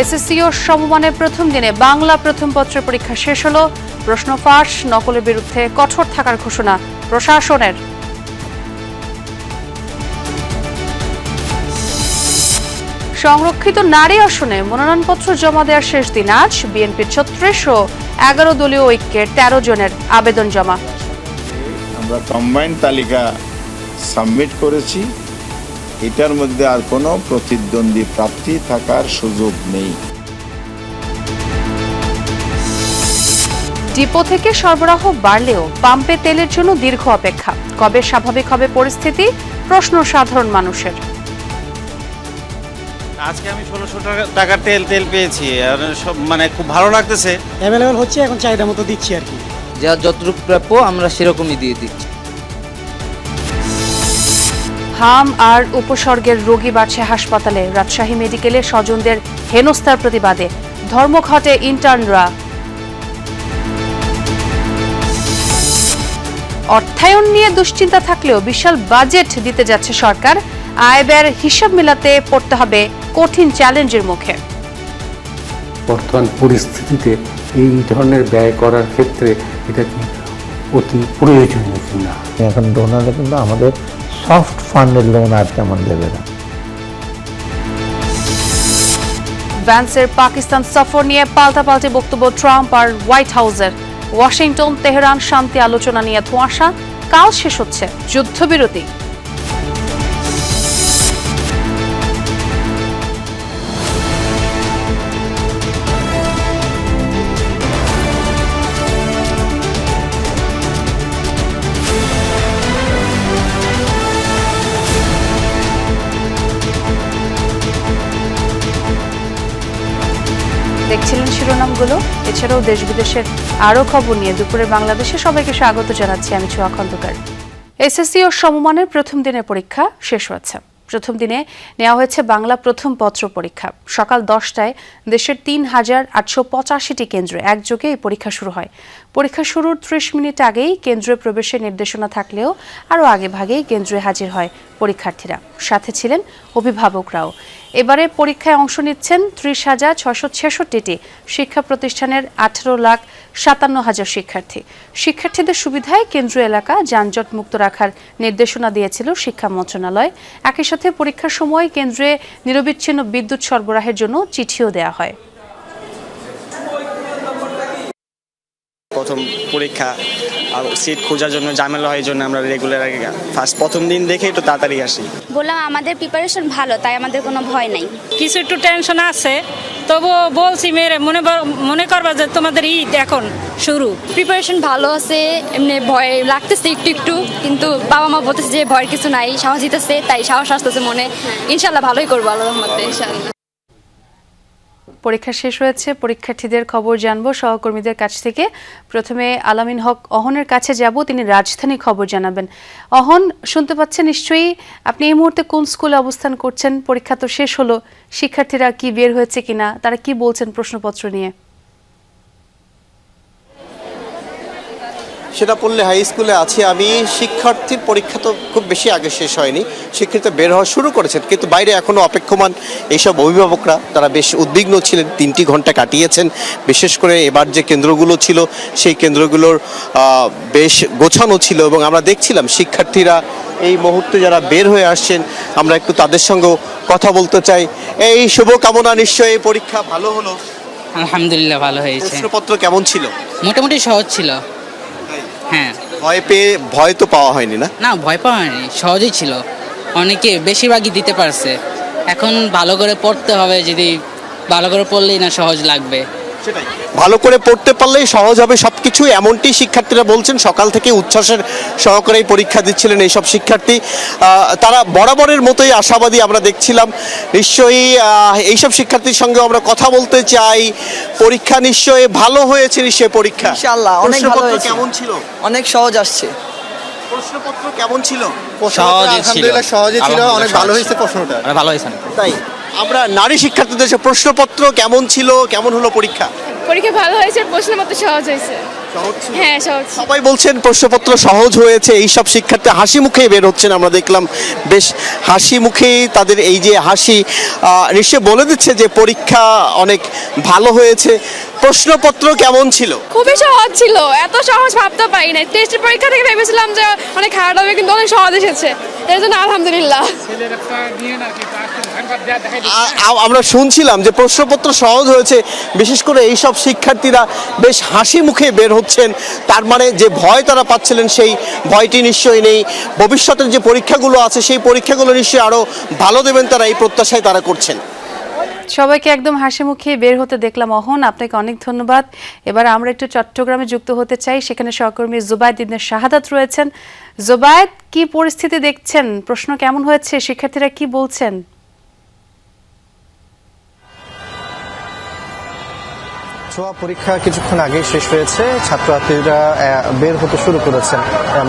SSC ও সমমানের প্রথম দিনে বাংলা প্রথম পত্রের পরীক্ষা শেষ হলো। প্রশ্ন ফাঁস, নকলের বিরুদ্ধে কঠোর থাকার ঘোষণা প্রশাসনের। সংরক্ষিত নারী আসনে মনোনয়নপত্র জমা দেওয়ার শেষ দিন আজ। বিএনপির ৩৬ ও ১১ দলীয় ঐক্যের ১৩ জনের আবেদন জমা। আমরা কম্বাইন্ড তালিকা সাবমিট করেছি, এটার মধ্যে আর কোনো প্রতিদ্বন্দ্বী প্রার্থী থাকার সুযোগ নেই। ডিপো থেকে সরবরাহ বাড়লেও পাম্পে তেলের জন্য দীর্ঘ অপেক্ষা। কবে স্বাভাবিক হবে পরিস্থিতি, প্রশ্ন সাধারণ মানুষের। আজকে আমি ১৬০০ টাকার তেল পেয়েছি, আর সব মানে খুব ভালো লাগতেছে। অ্যাভেলেবল হচ্ছে, এখন চাহিদা মতো দিচ্ছি আর কি। যা যতটুকু প্রাপ্য আমরা সেরকমই দিয়ে দিচ্ছি। হাম আর উপসর্গের রোগী বাড়ছে হাসপাতালে। রাজশাহী মেডিকেলে স্বজনদের হেনস্থার প্রতিবাদে ধর্মঘটে ইন্টার্নরা। অর্থায়ন নিয়ে দুশ্চিন্তা থাকলেও বিশাল বাজেট দিতে যাচ্ছে সরকার। আয় ব্যয়ের হিসাব মেলাতে পড়তে হবে কঠিন চ্যালেঞ্জের মুখে। বর্তমান পরিস্থিতিতে এই ধরনের ব্যয় করার ক্ষেত্রে এটা কি অতি প্রয়োজনীয় কিনা। এখন ডোনাররা কিন্তু আমাদের সফট ফান্ডের লোন আর তেমন দেবে না। ভ্যান্সের পাকিস্তান সফর নিয়ে পাল্টাপাল্টি বক্তব্য ট্রাম্প আর হোয়াইট হাউসের। ওয়াশিংটন তেহরান শান্তি আলোচনা নিয়ে ধোঁয়াশা। কাল শেষ হচ্ছে যুদ্ধবিরতি। দেখছিলেন শিরোনামগুলো। এছাড়াও দেশ বিদেশের আরও খবর নিয়ে দুপুরে বাংলাদেশে সবাইকে স্বাগত জানাচ্ছি। আমি ছোঁয়া খন্দকার। এসএসসি ও সমমানের প্রথম দিনের পরীক্ষা শেষ হয়েছে। প্রথম দিনে নেওয়া হয়েছে বাংলা প্রথম পত্র পরীক্ষা। সকাল 10টায় দেশের ৩,৮৮৫টি কেন্দ্রে একযোগে এই পরীক্ষা শুরু হয়। পরীক্ষা শুরুর ৩০ মিনিট আগেই কেন্দ্রে প্রবেশের নির্দেশনা থাকলেও আরও আগেভাগেই কেন্দ্রে হাজির হয় পরীক্ষার্থীরা। সাথে ছিলেন অভিভাবকরাও। এবারে পরীক্ষায় অংশ নিচ্ছেন ৩০,৬৬৬টি শিক্ষা প্রতিষ্ঠানের ১৮,৫৭,০০০ শিক্ষার্থী। শিক্ষার্থীদের সুবিধায় কেন্দ্রীয় এলাকা যানজট মুক্ত রাখার নির্দেশনা দিয়েছিল শিক্ষা মন্ত্রণালয়। একই সাথে পরীক্ষার সময় কেন্দ্রে নিরবিচ্ছিন্ন বিদ্যুৎ সরবরাহের জন্য চিঠিও দেওয়া হয়। প্রথম পরীক্ষা, সিট খোঁজার জন্য ঝামেলা হয়, জন্য আমরা রেগুলার ফার্স্ট প্রথম দিন দেখে একটু তাড়াতাড়ি আসি। বললাম আমাদের প্রিপারেশন ভালো, তাই আমাদের কোনো ভয় নাই। কিছু একটু টেনশন আছে, তবুও বলছি মেয়েরা মনে করবা যে তোমাদের ঈদ এখন শুরু। প্রিপারেশন ভালো আছে, এমনি ভয় লাগতেছে একটু একটু, কিন্তু বাবা মা বলতেছে যে ভয়ের কিছু নাই, সাহস দিতেছে, তাই সাহস আসতেছে মনে। ইনশাল্লাহ ভালোই করবো আল্লাহর রহমতে ইনশাল্লাহ। পরীক্ষা শেষ হয়েছে, পরীক্ষার্থীদের খবর জানবো সহকর্মীদের কাছ থেকে। প্রথমে আলামিন হক অহনের কাছে যাব, তিনি রাজধানী খবর জানাবেন। অহন, শুনতে পাচ্ছেন নিশ্চয়ই। আপনি এই মুহূর্তে কোন স্কুলে অবস্থান করছেন? পরীক্ষা তো শেষ হলো, শিক্ষার্থীরা কি বের হয়েছে কিনা, তারা কি বলছেন প্রশ্নপত্র নিয়ে? সেটা পড়লে হাই স্কুলে আছি আমি। শিক্ষার্থীর পরীক্ষা তো খুব বেশি আগে শেষ হয়নি, শিক্ষার্থী বের হওয়া শুরু করেছেন, কিন্তু বাইরে এখনও অপেক্ষমান এইসব অভিভাবকরা। তারা বেশ উদ্বিগ্ন ছিলেন, 3টি ঘন্টা কাটিয়েছেন। বিশেষ করে এবার যে কেন্দ্রগুলো ছিল সেই কেন্দ্রগুলোর বেশ গোছানো ছিল, এবং আমরা দেখছিলাম শিক্ষার্থীরা এই মুহূর্তে যারা বের হয়ে আসছেন, আমরা একটু তাদের সঙ্গেও কথা বলতে চাই। এই শুভকামনা, নিশ্চয়ই এই পরীক্ষা ভালো হলো? আলহামদুলিল্লাহ ভালো হয়েছে। প্রশ্নপত্র কেমন ছিল? মোটামুটি সহজ ছিল। হ্যাঁ, ভয় তো পাওয়া হয়নি না? না, ভয় পাওয়া হয়নি, সহজই ছিল। অনেকে বেশিরভাগই দিতে পারছে। এখন ভালো করে পড়তে হবে, যদি ভালো করে পড়লেই না সহজ লাগবে। সেটাই, ভালো করে পড়তে পারলেই সহজ হবে সবকিছু, এমনটি শিক্ষার্থীরা বলছেন। সকাল থেকে উচ্ছ্বাসের সহকারে পরীক্ষা দিচ্ছিলেন এইসব শিক্ষার্থী। তারা বরাবরের মতোই আশাবাদী আমরা দেখছিলাম। নিশ্চয়ই এইসব শিক্ষার্থীর সঙ্গে আমরা কথা বলতে চাই। পরীক্ষা নিশ্চয়ই ভালো হয়েছে। নিশ্চয়ই পরীক্ষা ইনশাআল্লাহ অনেক ভালো হয়েছে। কেমন ছিল? অনেক সহজ আসছে। প্রশ্নপত্র কেমন ছিল? আলহামদুলিল্লাহ সহজই ছিল, অনেক ভালো হয়েছে প্রশ্নটা। ভালো হয়েছে। তাই আমরা নারী শিক্ষার্থীদের প্রশ্নপত্র কেমন ছিল, কেমন হলো পরীক্ষা? পরীক্ষা ভালো হয়েছে, প্রশ্ন মতো সহজ হয়েছে। হ্যাঁ সহজ সবাই বলছেন প্রশ্নপত্র সহজ হয়েছে, এই সব শিক্ষার্থী হাসি মুখে বের হচ্ছেন, আমরা দেখলাম বেশ হাসি মুখেই তাদের এই যে হাসি নিশ্চয় বলে দিচ্ছে যে পরীক্ষা অনেক ভালো হয়েছে। প্রশ্নপত্র কেমন ছিল? খুবই সহজ ছিল, এত সহজ ভাবতে পারি না। টেস্টের পরীক্ষা থেকে ভেবেছিলাম যে অনেক হার্ড হবে, কিন্তু অনেক সহজ এসেছে, এর জন্য আলহামদুলিল্লাহ। আমরা শুনছিলাম যে প্রশ্নপত্র সহজ হয়েছে, বিশেষ করে এই সব শিক্ষার্থীরা বেশ হাসি মুখে বের হচ্ছেন। তার মানে যে ভয় তারা পাচ্ছিলেন সেই ভয়টি নিশ্চয়ই নেই। ভবিষ্যতের যে পরীক্ষাগুলো আছে সেই পরীক্ষাগুলো নিশ্চয়ই আরো ভালো দেবেন তারা, এই প্রত্যাশায় তারা করছেন। সবাইকে একদম হাসি মুখে বের হতে দেখলাম। অহন, আপনাকে অনেক ধন্যবাদ। এবার আমরা একটু চট্টগ্রামে যুক্ত হতে চাই, সেখানে সহকর্মী জুবায়েদ ইবনে শাহাদাত রয়েছেন। জুবায়েদ, কি পরিস্থিতি দেখছেন? প্রশ্ন কেমন হয়েছে? শিক্ষার্থীরা কি বলছেন? পরীক্ষা কিছুক্ষণ আগেই শেষ হয়েছে, ছাত্রছাত্রীরা বের হতে শুরু করেছেন,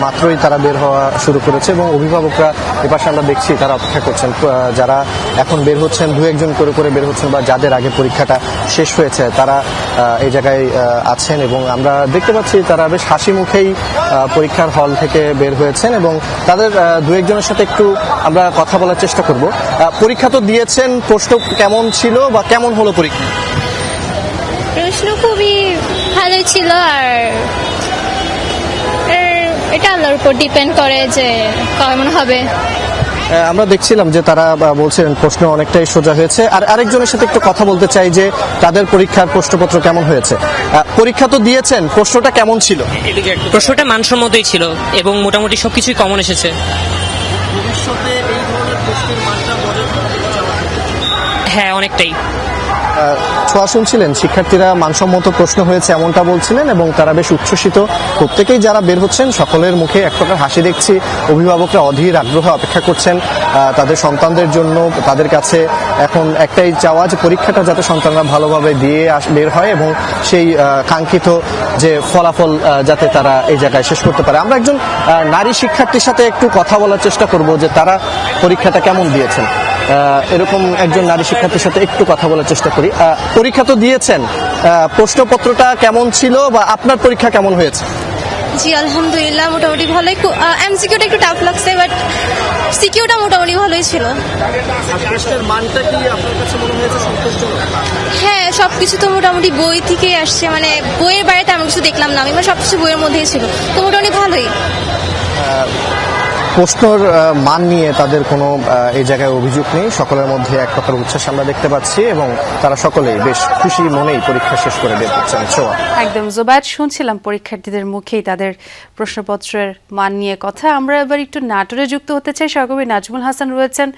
মাত্রই তারা বের হওয়া শুরু করেছে এবং অভিভাবকরা এপাশে আমরা দেখছি তারা অপেক্ষা করছেন। যারা এখন বের হচ্ছেন দু একজন করে করে বের হচ্ছেন, বা যাদের আগে পরীক্ষাটা শেষ হয়েছে তারা এই জায়গায় আছেন এবং আমরা দেখতে পাচ্ছি তারা বেশ হাসি মুখেই পরীক্ষার হল থেকে বের হয়েছেন এবং তাদের দু একজনের সাথে একটু আমরা কথা বলার চেষ্টা করব। পরীক্ষা তো দিয়েছেন, প্রশ্ন কেমন ছিল বা কেমন হলো পরীক্ষা? প্রশ্ন খুবই ভালো ছিল, আর এটা আল্লাহর উপর ডিপেন্ড করে যে কেমন হবে। আমরা দেখছিলাম যে তারা বলছেন প্রশ্ন অনেকটাই সোজা হয়েছে। আর আরেকজনের সাথে একটু কথা বলতে চাই যে তাদের পরীক্ষার প্রশ্নপত্র কেমন হয়েছে। পরীক্ষা তো দিয়েছেন, প্রশ্নটা কেমন ছিল? প্রশ্নটা মানসম্মতই ছিল এবং মোটামুটি সবকিছুই কমন এসেছে। হ্যাঁ, অনেকটাই। ছোঁয়া শুনছিলেন শিক্ষার্থীরা মানসম্মত প্রশ্ন হয়েছে এমনটা বলছিলেন এবং তারা বেশ উচ্ছ্বসিত। প্রত্যেকেই যারা বের হচ্ছেন সকলের মুখে এক প্রকার হাসি দেখছি। অভিভাবকরা অধীর আগ্রহে অপেক্ষা করছেন তাদের সন্তানদের জন্য। তাদের কাছে এখন একটাই চাওয়া যে পরীক্ষাটা যাতে সন্তানরা ভালোভাবে দিয়ে বের হয় এবং সেই কাঙ্ক্ষিত যে ফলাফল যাতে তারা এই জায়গায় শেষ করতে পারে। আমরা একজন নারী শিক্ষার্থীর সাথে একটু কথা বলার চেষ্টা করব যে তারা পরীক্ষাটা কেমন দিয়েছেন। এরকম একজন নারী শিক্ষার্থীর সাথে একটু কথা বলার চেষ্টা করি। পরীক্ষা তো দিয়েছেন, প্রশ্নপত্রটা কেমন ছিল বা আপনার পরীক্ষা কেমন হয়েছে? জি আলহামদুলিল্লাহ, মোটামুটি ভালোই। এমসিকিউটা একটু টাফ লাগছে, বাট সিকিউটা মোটামুটি ভালোই ছিল। হ্যাঁ, সবকিছু তো মোটামুটি বই থেকেই আসছে, মানে বইয়ের বাইরে তেমন কিছু দেখলাম না আমি, মানে সবকিছু বইয়ের মধ্যেই ছিল, তো মোটামুটি ভালোই। প্রশ্নর মান নিয়ে তাদের কোনো এই জায়গায় অভিযোগ নেই। সকলের মধ্যে এক প্রকার উচ্ছ্বাস আমরা দেখতে পাচ্ছি এবং তারা সকলেই বেশ খুশি মনেই পরীক্ষা শেষ করে বের করছেন। ছোঁয়া, একদম জুবায়েদ, শুনছিলাম পরীক্ষার্থীদের মুখেই তাদের প্রশ্নপত্রের মান নিয়ে কথা। আমরা এবার একটু নাটোরে যুক্ত হতে চাই, সহকর্মী নাজমুল হাসান রয়েছেন।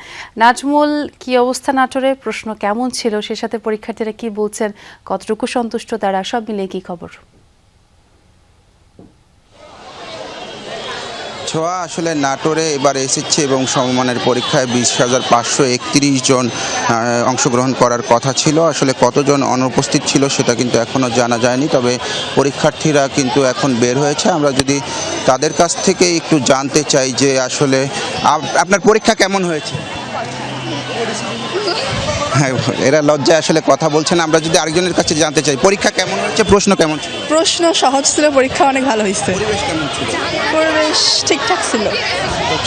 নাজমুল, কি অবস্থা নাটোরে? প্রশ্ন কেমন ছিল, সে সাথে পরীক্ষার্থীরা কি বলছেন, কতটুকু সন্তুষ্ট তারা, সব মিলিয়ে কি খবর? ছোঁয়া, আসলে নাটোরে এবার এসেছে এবং সমমানের পরীক্ষায় 20,531 জন অংশগ্রহণ করার কথা ছিল। আসলে কতজন অনুপস্থিত ছিল সেটা কিন্তু এখনও জানা যায়নি, তবে পরীক্ষার্থীরা কিন্তু এখন বের হয়েছে। আমরা যদি তাদের কাছ থেকে একটু জানতে চাই যে আসলে আপনার পরীক্ষা কেমন হয়েছে। হ্যাঁ, এরা লজ্জায় আসলে কথা বলছেন। আমরা যদি আরেকজনের কাছে জানতে চাই পরীক্ষা কেমন হয়েছে, প্রশ্ন কেমন ছিল? প্রশ্ন সহজ ছিল, পরীক্ষা অনেক ভালো হয়েছে। পরিবেশ কেমন ছিল? পরিবেশ ঠিকঠাক ছিল।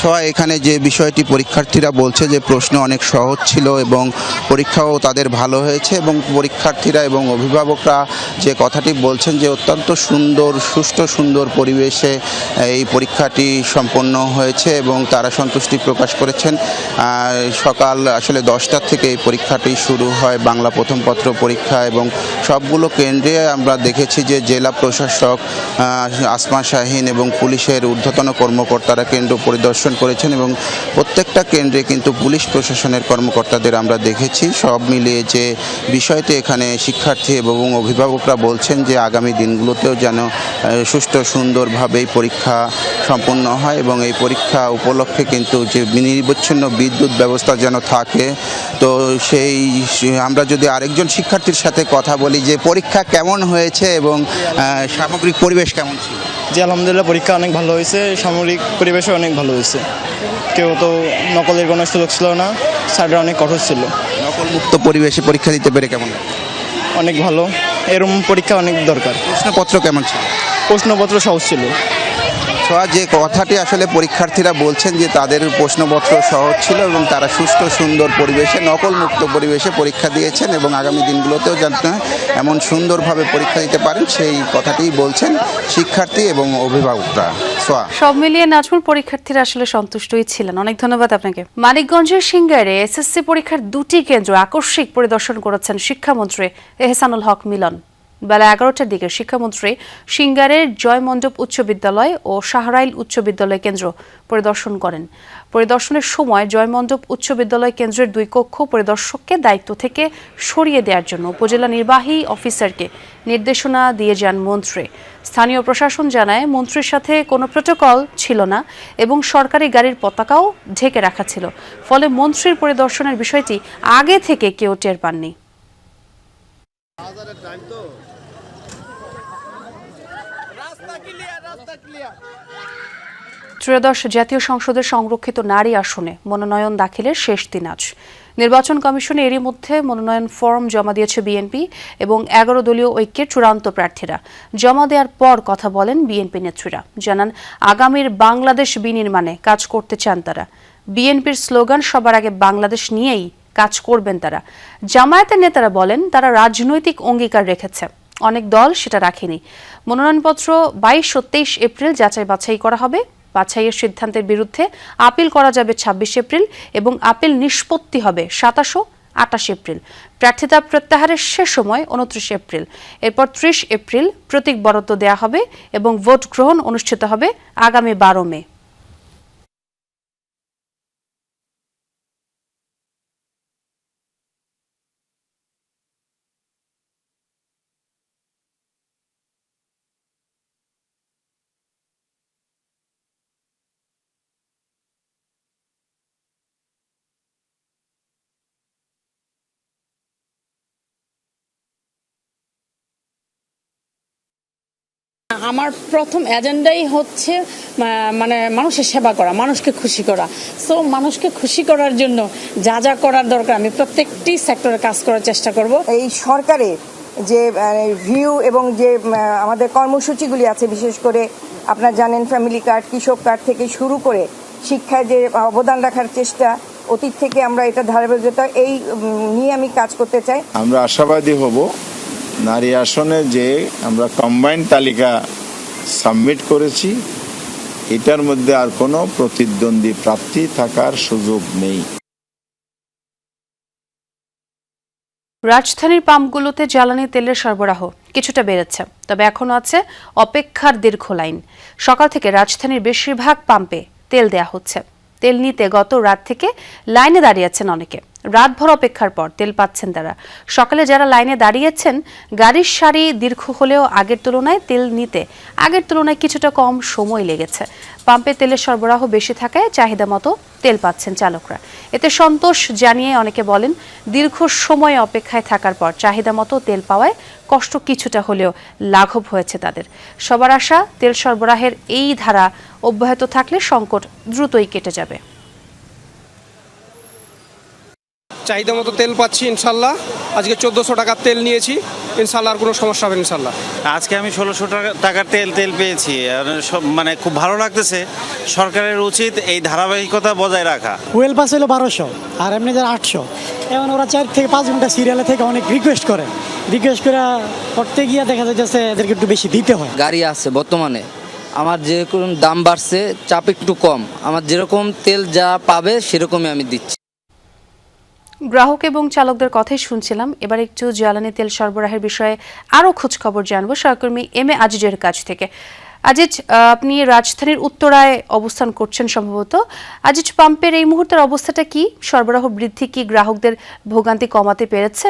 ছোঁয়া, এখানে যে বিষয়টি পরীক্ষার্থীরা বলছে যে প্রশ্ন অনেক সহজ ছিল এবং পরীক্ষাও তাদের ভালো হয়েছে, এবং পরীক্ষার্থীরা এবং অভিভাবকরা যে কথাটি বলছেন যে অত্যন্ত সুন্দর, সুষ্ঠু সুন্দর পরিবেশে এই পরীক্ষাটি সম্পন্ন হয়েছে এবং তারা সন্তুষ্টি প্রকাশ করেছেন। সকাল আসলে 10টা থেকে এই পরীক্ষাটি শুরু হয়, বাংলা প্রথম পত্র পরীক্ষা, এবং সবগুলো কেন্দ্রে আমরা দেখেছি যে জেলা প্রশাসক আসমা শাহিন এবং পুলিশের ঊর্ধ্বতন কর্মকর্তারা কেন্দ্র পরিদর্শন করেছেন এবং প্রত্যেকটা কেন্দ্রে কিন্তু পুলিশ প্রশাসনের কর্মকর্তাদের আমরা দেখেছি। সব মিলিয়ে যে বিষয়টি এখানে শিক্ষার্থী এবং অভিভাবকরা বলছেন যে আগামী দিনগুলোতেও যেন সুষ্ঠু সুন্দরভাবেই পরীক্ষা সম্পন্ন হয় এবং এই পরীক্ষা উপলক্ষে কিন্তু যে নিরবচ্ছিন্ন বিদ্যুৎ ব্যবস্থা যেন থাকে। তো সেই আমরা যদি আরেকজন শিক্ষার্থীর সাথে কথা বলি যে পরীক্ষা কেমন হয়েছে এবং সামগ্রিক পরিবেশ কেমন ছিল। জি আলহামদুলিল্লাহ, পরীক্ষা অনেক ভালো হয়েছে, সামগ্রিক পরিবেশও অনেক ভালো হয়েছে। কেউ তো নকলের কোনো সুযোগ ছিল না, স্যাররা অনেক কঠোর ছিল। নকলমুক্ত পরিবেশে পরীক্ষা দিতে পেরে কেমন? অনেক ভালো, এরকম পরীক্ষা অনেক দরকার। প্রশ্নপত্র কেমন ছিল? প্রশ্নপত্র সহজ ছিল। যে কথাটি আসলে পরীক্ষার্থীরা বলছেন যে তাদের প্রশ্নপত্র সহজ ছিল এবং তারা সুষ্ঠু সুন্দর পরিবেশে নকলমুক্ত পরিবেশে পরীক্ষা দিয়েছেন এবং আগামী দিনগুলোতেও যাতে এমন সুন্দরভাবে পরীক্ষা দিতে পারেন সেই কথাটিই বলছেন শিক্ষার্থী এবং অভিভাবকরা। সব মিলিয়ে নাজমুল পরীক্ষার্থীরা আসলে সন্তুষ্টই ছিলেন। অনেক ধন্যবাদ আপনাকে। মানিকগঞ্জের সিংগাইরে এসএসসি পরীক্ষার 2টি কেন্দ্র আকস্মিক পরিদর্শন করেছেন শিক্ষামন্ত্রী এহসানুল হক মিলন। বেলা 11টার দিকে শিক্ষামন্ত্রী সিঙ্গারের জয়মণ্ডপ উচ্চ বিদ্যালয় ও শাহরাইল উচ্চ বিদ্যালয় কেন্দ্র পরিদর্শন করেন। পরিদর্শনের সময় জয়মণ্ডপ উচ্চ বিদ্যালয় কেন্দ্রের 2 কক্ষ পরিদর্শককে দায়িত্ব থেকে সরিয়ে দেওয়ার জন্য উপজেলা নির্বাহী অফিসারকে নির্দেশনা দিয়ে যান মন্ত্রী। স্থানীয় প্রশাসন জানায় মন্ত্রীর সাথে কোনো প্রোটোকল ছিল না এবং সরকারি গাড়ির পতাকাও ঢেকে রাখা ছিল, ফলে মন্ত্রীর পরিদর্শনের বিষয়টি আগে থেকে কেউ টের পাননি। ত্রয়োদশ জাতীয় সংসদের সংরক্ষিত নারী আসনে মনোনয়ন দাখিলের শেষ দিন আজ। নির্বাচন কমিশনে এরই মধ্যে মনোনয়ন ফর্ম জমা দিয়েছে বিএনপি এবং 11 দলীয় ঐক্যের চূড়ান্ত প্রার্থীরা। জমা দেওয়ার পর কথা বলেন বিএনপি নেত্রীরা, জানান আগামীর বাংলাদেশ বিনির্মাণে কাজ করতে চান তারা। বিএনপির স্লোগান সবার আগে বাংলাদেশ নিয়েই কাজ করবেন তারা। জামায়াতের নেতারা বলেন তারা রাজনৈতিক অঙ্গীকার রেখেছে, অনেক দল সেটা রাখেনি। মনোনয়নপত্র 22 ও 23 এপ্রিল যাচাই বাছাই করা হবে। বাছাইয়ের সিদ্ধান্তের বিরুদ্ধে আপিল করা যাবে 26 এপ্রিল এবং আপিল নিষ্পত্তি হবে 27 ও 28 এপ্রিল। প্রার্থিতা প্রত্যাহারের শেষ সময় 29 এপ্রিল। এরপর 30 এপ্রিল প্রতীক বরাদ্দ দেওয়া হবে এবং ভোট গ্রহণ অনুষ্ঠিত হবে আগামী 12 মে। আমার প্রথম এজেন্ডাই হচ্ছে মানে মানুষের সেবা করা, মানুষকে খুশি করা। সো মানুষকে খুশি করার জন্য যা যা করার দরকার আমি প্রত্যেকটি সেক্টরে কাজ করার চেষ্টা করব। এই সরকারের যে ভিউ এবং যে আমাদের কর্মসূচিগুলি আছে, বিশেষ করে আপনারা জানেন ফ্যামিলি কার্ড, কৃষক কার্ড থেকে শুরু করে শিক্ষায় যে অবদান রাখার চেষ্টা, অতীত থেকে আমরা এটা ধারাবাহিকতা এই নিয়ে আমি কাজ করতে চাই। আমরা আশাবাদী হব নারী আসনে যে আমরা কম্বাইন্ড তালিকা সাবমিট করেছি এটার মধ্যে আর কোনো প্রতিদ্বন্দ্বী প্রার্থী থাকার সুযোগ নেই। রাজধানীর পাম্পগুলোতে জ্বালানি তেলের সরবরাহ কিছুটা বেড়েছে, তবে এখনো আছে অপেক্ষার দীর্ঘ লাইন। সকাল থেকে রাজধানীর বেশিরভাগ পাম্পে তেল দেয়া হচ্ছে। তেল নিতে গত রাত থেকে লাইনে দাঁড়িয়েছেন অনেকে। রাতভর অপেক্ষার পর তেল পাচ্ছেন তারা। সকালে যারা লাইনে দাঁড়িয়েছেন গাড়ির সারি দীর্ঘ হলেও আগের তুলনায় তেল নিতে কিছুটা কম সময় লেগেছে। পাম্পে তেলের সরবরাহ বেশি থাকায় চাহিদা মতো তেল পাচ্ছেন চালকরা। এতে সন্তোষ জানিয়ে অনেকে বলেন দীর্ঘ সময় অপেক্ষায় থাকার পর চাহিদা মতো তেল পাওয়ায় কষ্ট কিছুটা হলেও লাঘব হয়েছে তাদের। সবার আশা তেল সরবরাহের এই ধারা অব্যাহত থাকলে সংকট দ্রুতই কেটে যাবে। চাহিদা মতো তেল পাচ্ছি ইনশাল্লাহ। আজকে 1400 টাকার তেল নিয়েছি, ইনশাল্লাহ আর কোনো সমস্যা হবে ইনশাল্লাহ। আজকে আমি 1600 টাকার তেল পেয়েছি, মানে খুব ভালো লাগতেছে। সরকারের উচিত এই ধারাবাহিকতা বজায় রাখা। ওয়েল পাস হলো 1200 আর এমনি যারা 800। এখন ওরা 4 থেকে 5 ঘন্টা সিরিয়ালে থেকে অনেক রিকোয়েস্ট করে করতে গিয়ে দেখা যাচ্ছে এদেরকে একটু বেশি দিতে হয়। গাড়ি আছে বর্তমানে, আমার যেরকম দাম বাড়ছে চাপ একটু কম, আমার যেরকম তেল যা পাবে সেরকমই আমি দিচ্ছি। গ্রাহক এবং চালকদের কথাই শুনছিলাম। এবার একটু জ্বালানি তেল সরবরাহের বিষয়ে আরও খোঁজখবর জানবো সহকর্মী এম এ আজিজের কাছ থেকে। আজিজ, আপনি রাজধানীর উত্তরায় অবস্থান করছেন সম্ভবত। আজিজ, পাম্পের এই মুহূর্তের অবস্থাটা কি? সরবরাহ বৃদ্ধি কি গ্রাহকদের ভোগান্তি কমাতে পেরেছে?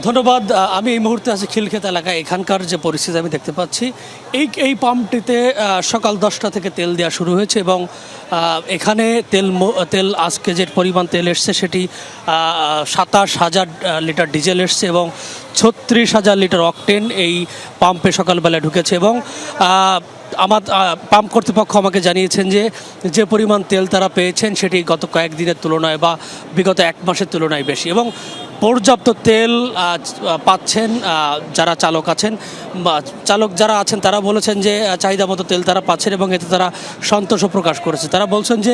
ধন্যবাদ। আমি এই মুহূর্তে আছি খিলক্ষেত এলাকায়। এখানকার যে পরিস্থিতি আমি দেখতে পাচ্ছি, এই পাম্পটিতে সকাল 10টা থেকে তেল দেওয়া শুরু হয়েছে এবং এখানে তেল আজকে যে পরিমাণ তেল এসছে সেটি 27,000 লিটার ডিজেল এসছে এবং 36,000 লিটার অকটেন এই পাম্পে সকালবেলায় ঢুকেছে। এবং আমার পাম্প কর্তৃপক্ষ আমাকে জানিয়েছেন যে পরিমাণ তেল তারা পেয়েছেন সেটি গত কয়েকদিনের তুলনায় বা বিগত 1 মাসের তুলনায় বেশি। এবং পর্যাপ্ত তেল পাচ্ছেন যারা চালক আছেন বা চালক যারা আছেন তারা বলেছেন যে চাহিদা মতো তেল তারা পাচ্ছেন এবং এতে তারা সন্তোষও প্রকাশ করেছে। তারা বলছেন যে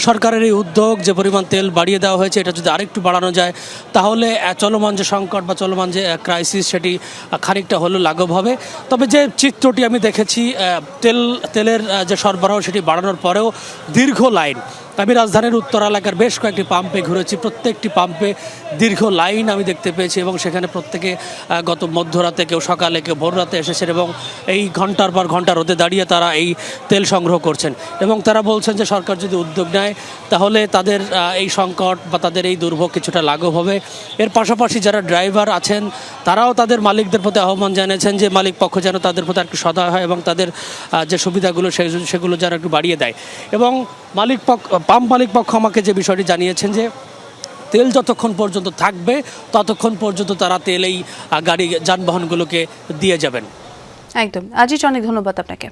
সরকারের এই উদ্যোগ, যে পরিমাণ তেল বাড়িয়ে দেওয়া হয়েছে, এটা যদি আরেকটু বাড়ানো যায় তাহলে চলমান যে সংকট বা চলমান যে ক্রাইসিস সেটি খানিকটা হলেও লাঘব হবে। তবে যে চিত্রটি আমি দেখেছি তেলের যে সরবরাহ সেটি বাড়ানোর পরেও দীর্ঘ লাইন। আমি রাজধানীর উত্তর এলাকার বেশ কয়েকটি পাম্পে ঘুরেছি, প্রত্যেকটি পাম্পে দীর্ঘ লাইন আমি দেখতে পেয়েছি এবং সেখানে প্রত্যেকে গত মধ্যরাতে, কেউ সকালে, কেউ ভোর রাতে এসেছেন এবং এই ঘন্টার পর ঘন্টা রোদে দাঁড়িয়ে তারা এই তেল সংগ্রহ করছেন এবং তারা বলছেন যে সরকার যদি উদ্যোগ নেয় তাহলে তাদের এই সংকট বা তাদের এই দুর্ভোগ কিছুটা লাঘব হবে। এর পাশাপাশি যারা ড্রাইভার আছেন তারাও তাদের মালিকদের প্রতি আহ্বান জানিয়েছেন যে মালিক পক্ষ যেন তাদের প্রতি একটু সদয় হয় এবং তাদের যে সুবিধাগুলো সেগুলো যেন একটু বাড়িয়ে দেয়। এবং পাম্প মালিক পক্ষ আমাকে যে বিষয়টি জানিয়েছেন যে তেল যতক্ষণ পর্যন্ত থাকবে ততক্ষণ পর্যন্ত তারা তেল এই গাড়ি যানবাহনগুলোকে দিয়ে যাবেন। একদম আজিজ, অনেক ধন্যবাদ আপনাকে।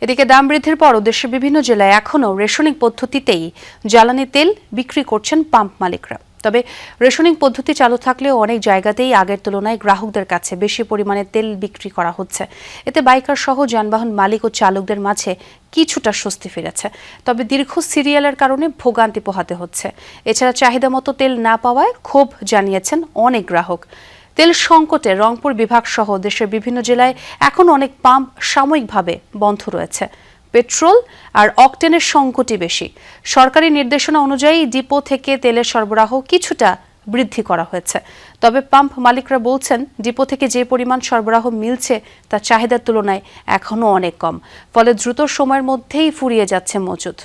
এদিকে দাম বৃদ্ধির পরও দেশের বিভিন্ন জেলায় এখনও রেশনিং পদ্ধতিতেই জ্বালানি তেল বিক্রি করছেন পাম্প মালিকরা। তবে রেশনিং পদ্ধতি চালু থাকলেও অনেক জায়গাতেই আগের তুলনায় গ্রাহকদের কাছে বেশি পরিমাণে তেল বিক্রি করা হচ্ছে। এতে বাইকার সহ যানবাহন মালিক ও চালকদের মাঝে কিছুটা স্বস্তি ফিরেছে। তবে দীর্ঘ সিরিয়ালের কারণে ভোগান্তি পোহাতে হচ্ছে। এছাড়া চাহিদা মতো তেল না পাওয়ায় ক্ষোভ জানিয়েছেন অনেক গ্রাহক। তেল সংকটে রংপুর বিভাগ সহ দেশের বিভিন্ন জেলায় এখন অনেক পাম্প সাময়িকভাবে বন্ধ রয়েছে। পেট্রোল আর অকটেনের সংকটই বেশি। সরকারি নির্দেশনা অনুযায়ী ডিপো থেকে তেলের সরবরাহ কিছুটা বৃদ্ধি করা হয়েছে। তবে পাম্প মালিকরা বলছেন ডিপো থেকে যে পরিমাণ সরবরাহ মিলছে তা চাহিদার তুলনায় এখনও অনেক কম, ফলে দ্রুত সময়ের মধ্যেই ফুরিয়ে যাচ্ছে মজুদ।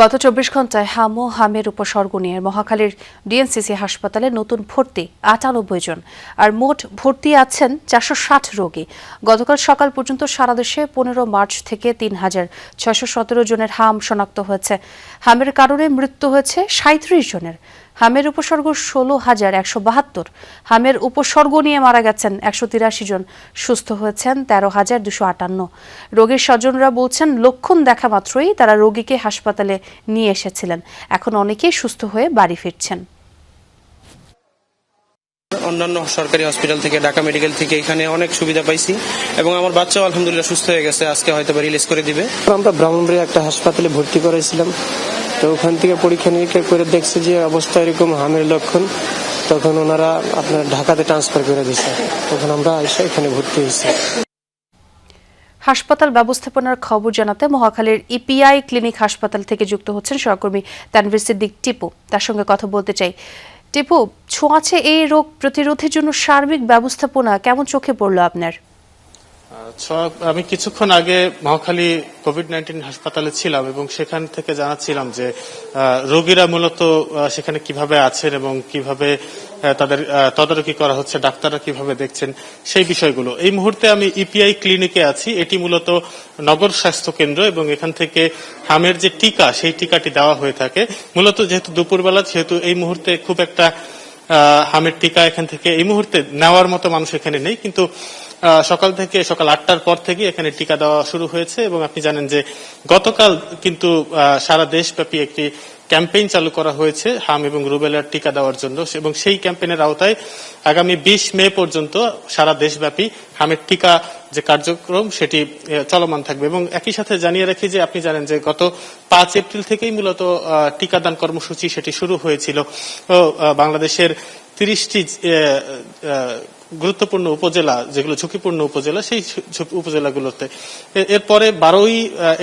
গত 24 ঘন্টায় হাম ও হামের উপসর্গ নিয়ে মহাখালীর ডিএনসিসি হাসপাতালে নতুন ভর্তি 98 জন, আর মোট ভর্তি আছেন 460 রোগী। গতকাল সকাল পর্যন্ত সারা দেশে 15 মার্চ থেকে 3617 জনের হাম শনাক্ত হয়েছে। হামের কারণে মৃত্যু হয়েছে 37 জনের। হামের উপসর্গ 16,172। হামের উপসর্গ নিয়ে মারা গেছেন 183 জন, সুস্থ হয়েছেন 13,258। রোগীর স্বজনরা বলছেন লক্ষণ দেখা মাত্রই তারা রোগীকে হাসপাতালে নিয়ে এসেছিলেন। এখন অনেকেই সুস্থ হয়ে বাড়ি ফিরছেন। অন্যান্য সরকারি হসপিটাল থেকে, ঢাকা মেডিকেল থেকে এখানে অনেক সুবিধা পাইছি এবং আমার বাচ্চাও আলহামদুলিল্লাহ সুস্থ হয়ে গেছে। আজকে হয়তো রিলিজ করে দিবে। আমরা ব্রাহ্মণবাড়িয়া একটা হাসপাতালে ভর্তি করেছিলাম, তো ওখান থেকে পরীক্ষা নিরীক্ষা করে দেখছে যে অবস্থা এরকম হামের লক্ষণ, তখন ওনারা আপনার ঢাকাতে ট্রান্সফার করে দিচ্ছে। তখন আমরা এসে এখানে ভর্তি হয়েছি। হাসপাতাল ব্যবস্থাপনার খবর জানাতে মহাখালীর ইপিআই ক্লিনিক হাসপাতাল থেকে যুক্ত হচ্ছেন সহকর্মী তানভীর সিদ্দিক টিপু। তার সঙ্গে কথা বলতে চাই। টিপু, ছোঁয়াচে এই রোগ প্রতিরোধের জন্য সার্বিক ব্যবস্থাপনা কেমন চোখে পড়লো আপনার? আমি কিছুক্ষণ আগে মহাখালী কোভিড-19 হাসপাতালে ছিলাম এবং সেখান থেকে জানাচ্ছিলাম যে রোগীরা মূলত সেখানে কিভাবে আছেন এবং কিভাবে তাদের তদারকি করা হচ্ছে, ডাক্তাররা কিভাবে দেখছেন সেই বিষয়গুলো। এই মুহূর্তে আমি ইপিআই ক্লিনিকে আছি। এটি মূলত নগর স্বাস্থ্য কেন্দ্র এবং এখান থেকে হামের যে টিকা সেই টিকাটি দেওয়া হয়ে থাকে। মূলত যেহেতু দুপুরবেলা, সেহেতু এই মুহূর্তে খুব একটা হামের টিকা এখান থেকে এই মুহূর্তে নেওয়ার মতো মানুষ এখানে নেই, কিন্তু সকাল 8টার পর থেকে এখানে টিকা দেওয়া শুরু হয়েছে। এবং আপনি জানেন যে গতকাল কিন্তু সারা দেশব্যাপী একটি ক্যাম্পেইন চালু করা হয়েছে হাম এবং রুবেলার টিকা দেওয়ার জন্য, এবং সেই ক্যাম্পেইনের আওতায় আগামী 20 মে পর্যন্ত সারা দেশব্যাপী হামের টিকা যে কার্যক্রম সেটি চলমান থাকবে। এবং একই সাথে জানিয়ে রাখি যে আপনি জানেন যে গত 5 এপ্রিল থেকেই মূলত টিকাদান কর্মসূচি সেটি শুরু হয়েছিল। বাংলাদেশের 30টি গুরুত্বপূর্ণ উপজেলা, যেগুলো ঝুঁকিপূর্ণ উপজেলা, সেই উপজেলাগুলোতে এরপরে 12ই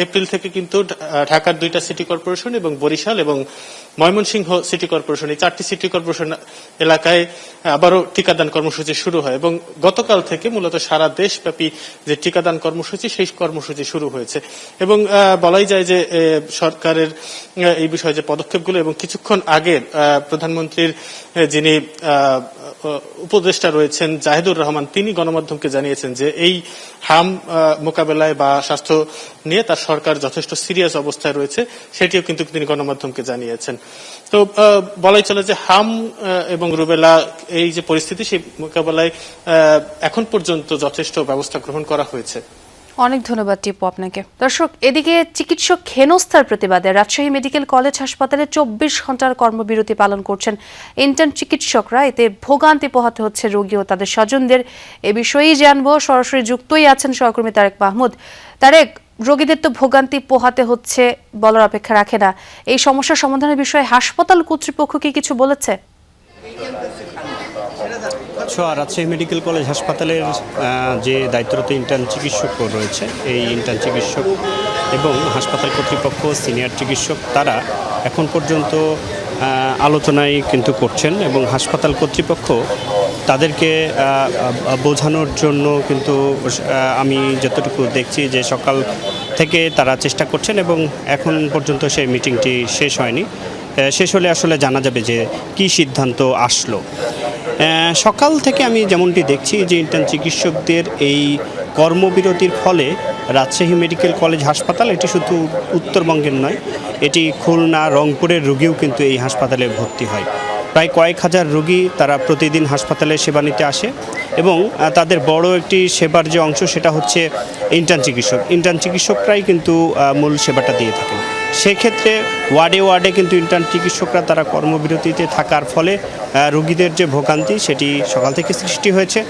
এপ্রিল থেকে কিন্তু ঢাকার 2টা সিটি কর্পোরেশন এবং বরিশাল এবং ময়মনসিংহ সিটি কর্পোরেশন, এই 4টি সিটি কর্পোরেশন এলাকায় আবারও টিকাদান কর্মসূচি শুরু হয়। এবং গতকাল থেকে মূলত সারা দেশব্যাপী যে টিকাদান কর্মসূচি সেই কর্মসূচি শুরু হয়েছে। এবং বলাই যায় যে সরকারের এই বিষয়ে যে পদক্ষেপগুলো, এবং কিছুক্ষণ আগে প্রধানমন্ত্রীর যিনি উপদেষ্টা রয়েছেন জাহিদুর রহমান, তিনি গণমাধ্যমকে জানিয়েছেন যে এই হাম মোকাবেলায় বা স্বাস্থ্য নিয়ে তার সরকার যথেষ্ট সিরিয়াস অবস্থায় রয়েছে, সেটিও কিন্তু তিনি গণমাধ্যমকে জানিয়েছেন। তো বলাই চলে যে হাম এবং রুবেলা এই যে পরিস্থিতি, সেই মোকাবেলায় এখন পর্যন্ত যথেষ্ট ব্যবস্থা গ্রহণ করা হয়েছে। অনেক ধন্যবাদ টিপু আপনাকে। দর্শক, এদিকে চিকিৎসক হেনস্থার প্রতিবাদে রাজশাহী মেডিকেল কলেজ হাসপাতালে 24 ঘন্টার কর্মবিরতি পালন করছেন ইন্টার্ন চিকিৎসকরা। এতে ভোগান্তি পোহাতে হচ্ছে রোগী ও তাদের স্বজনদের। এ বিষয়েই জানবো, সরাসরি যুক্তই আছেন সহকর্মী তারেক মাহমুদ। তারেক, রোগীদের তো ভোগান্তি পোহাতে হচ্ছে, বলার অপেক্ষা রাখে না। এই সমস্যার সমাধানের বিষয়ে হাসপাতাল কর্তৃপক্ষ কি কিছু বলেছে? রাজশাহী মেডিকেল কলেজ হাসপাতালের যে দায়িত্বরত ইন্টার্ন চিকিৎসক রয়েছে, এই ইন্টার্ন চিকিৎসক এবং হাসপাতাল কর্তৃপক্ষ, সিনিয়র চিকিৎসক, তারা এখন পর্যন্ত আলোচনায় কিন্তু করছেন এবং হাসপাতাল কর্তৃপক্ষ তাদেরকে বোঝানোর জন্য কিন্তু আমি যতটুকু দেখছি যে সকাল থেকে তারা চেষ্টা করছেন এবং এখন পর্যন্ত সেই মিটিংটি শেষ হয়নি। শেষ হলে আসলে জানা যাবে যে কী সিদ্ধান্ত আসলো। সকাল থেকে আমি যেমনটি দেখছি যে ইন্টার্ন চিকিৎসকদের এই কর্মবিরতির ফলে রাজশাহী মেডিকেল কলেজ হাসপাতাল, এটি শুধু উত্তরবঙ্গের নয়, এটি খুলনা, রংপুরের রোগীও কিন্তু এই হাসপাতালে ভর্তি হয়। প্রায় কয়েক হাজার রোগী তারা প্রতিদিন হাসপাতালে সেবা নিতে আসে এবং তাদের বড় একটি সেবার যে অংশ সেটা হচ্ছে ইন্টার্ন চিকিৎসক। ইন্টার্ন চিকিৎসকরাই কিন্তু মূল সেবাটা দিয়ে থাকেন। সেক্ষেত্রে ওয়ার্ডে ওয়ার্ডে কিন্তু ইন্টার্ন চিকিৎসকরা তারা কর্মবিরতিতে থাকার ফলে রোগীদের যে ভোগান্তি সেটি সকাল থেকে সৃষ্টি হয়েছে।